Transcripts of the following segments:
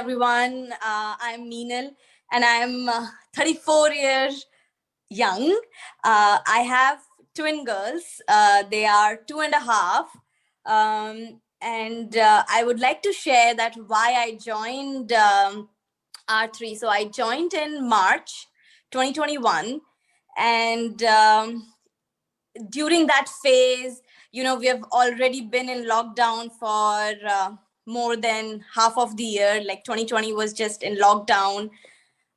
everyone. I'm Meenal and I'm 34 years young. I have twin girls. They are 2.5. And I would like to share that why I joined R3. So I joined in March 2021. And during that phase, we have already been in lockdown for more than half of the year. Like 2020 was just in lockdown.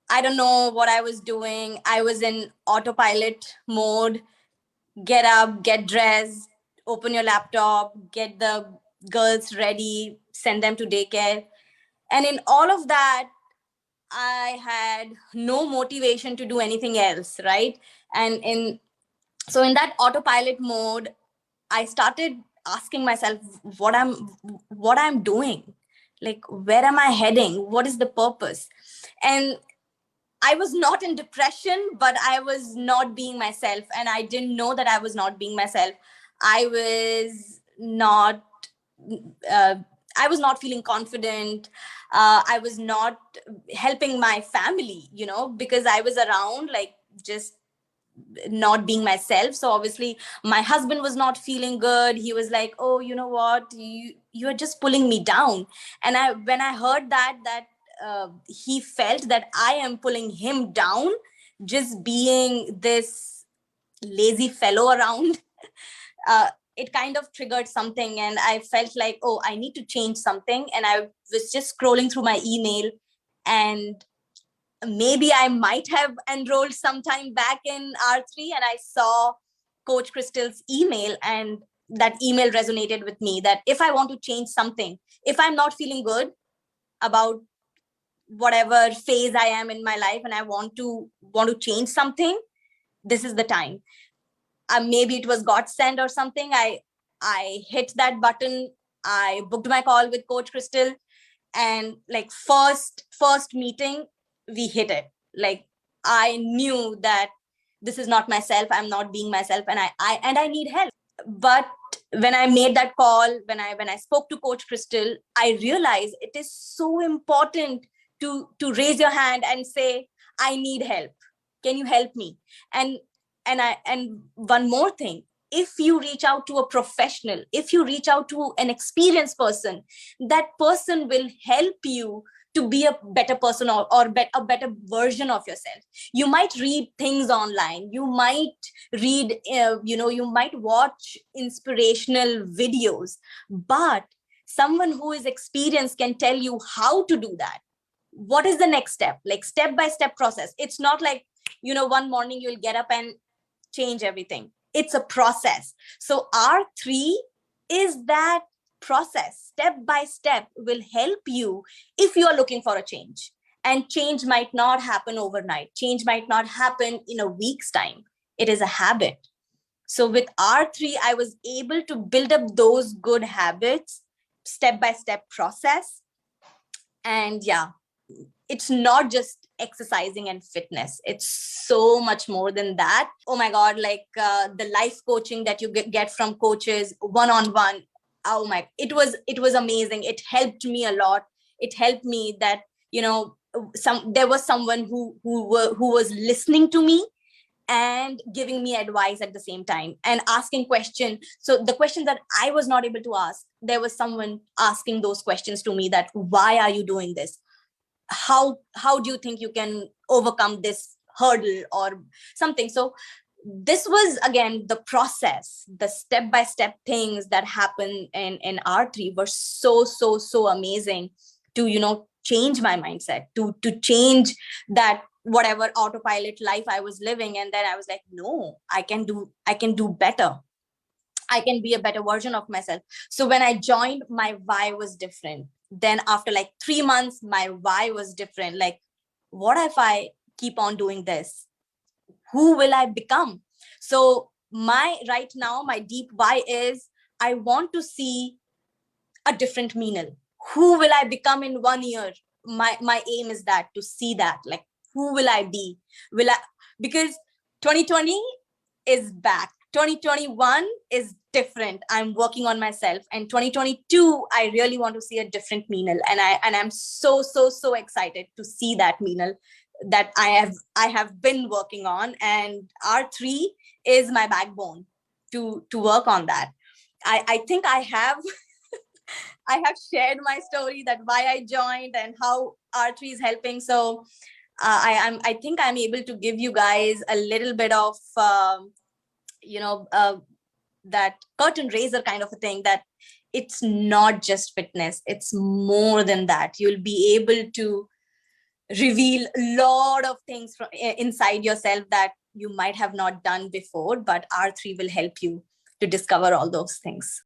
I don't know what I was doing. I was in autopilot mode. Get up, get dressed, open your laptop, get the girls ready, send them to daycare. And in all of that, I had no motivation to do anything else, right? And in that autopilot mode, I started asking myself what I'm doing, like where am I heading, what is the purpose. And I was not in depression, but I was not being myself, and I didn't know that I was not being myself. I was not uh, I was not feeling confident. I was not helping my family, because I was around, like, just not being myself. So obviously my husband was not feeling good. He was like, oh, you know what, you're just pulling me down. And when I heard he felt that I am pulling him down, just being this lazy fellow around. uh, it kind of triggered something, and I felt like, oh, I need to change something. And I was just scrolling through my email, and maybe I might have enrolled sometime back in R3, and I saw Coach Crystal's email, and that email resonated with me, that if I want to change something, if I'm not feeling good about whatever phase I am in my life, and I want to change something, this is the time. Maybe it was God sent or something. I hit that button. I booked my call with Coach Crystal, and like first meeting, we hit it. Like, I knew that this is not myself. I'm not being myself, and I need help. But when I made that call, when I spoke to Coach Crystal, I realized it is so important to raise your hand and say, I need help. Can you help me? And one more thing, if you reach out to a professional, if you reach out to an experienced person, that person will help you to be a better person, or a better version of yourself. You might read things online, you might read, you might watch inspirational videos, but someone who is experienced can tell you how to do that. What is the next step? Like, step by step process. It's not like, one morning you'll get up and change everything. It's a process. So R3 is that process. Step by step will help you if you are looking for a change. And change might not happen overnight. Change might not happen in a week's time. It is a habit. So with R3, I was able to build up those good habits, step by step process. And yeah, it's not just exercising and fitness. It's so much more than that. Oh my God, like the life coaching that you get from coaches one-on-one. Oh my, it was amazing. It helped me a lot. It helped me that, there was someone who was listening to me and giving me advice at the same time, and asking questions. So the question that I was not able to ask, there was someone asking those questions to me, that why are you doing this? How do you think you can overcome this hurdle or something? So this was, again, the process. The step by step things that happen in R3 were so amazing to change my mindset, to change that whatever autopilot life I was living. And then I was like, no, I can do better. I can be a better version of myself. So when I joined, my why was different. Then after like 3 months, my why was different. Like, what if I keep on doing this? Who will I become? So right now, my deep why is, I want to see a different Meenal. Who will I become in 1 year? My aim is that, to see that, like, who will I be? Because 2020 is back. 2021 is different. I'm working on myself, and 2022 I really want to see a different Meenal, and I'm so excited to see that Meenal that I have been working on, and R3 is my backbone to work on that. I think I have I have shared my story, that why I joined and how R3 is helping. So I think I'm able to give you guys a little bit of that curtain raiser kind of a thing, that it's not just fitness, it's more than that. You'll be able to reveal a lot of things from inside yourself that you might have not done before, but R3 will help you to discover all those things.